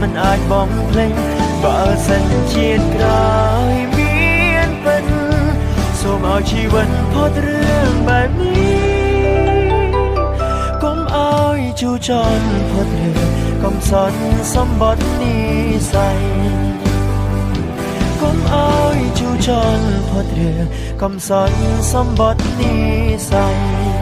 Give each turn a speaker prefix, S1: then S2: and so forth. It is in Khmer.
S1: មិនអាចបំភ្លេងបើសិនជាតិក្រោយមានពិតសូមឲ្យជីវិតផុតរឿងបែបនេះកុំឲ្យជូរចត់ផុតរឿងកំសត់សម្បត្តិនិស្ស័យកុំឲ្យជូរចត់ផុតរឿងកំសត់សម្បត្តិនិស្ស័យ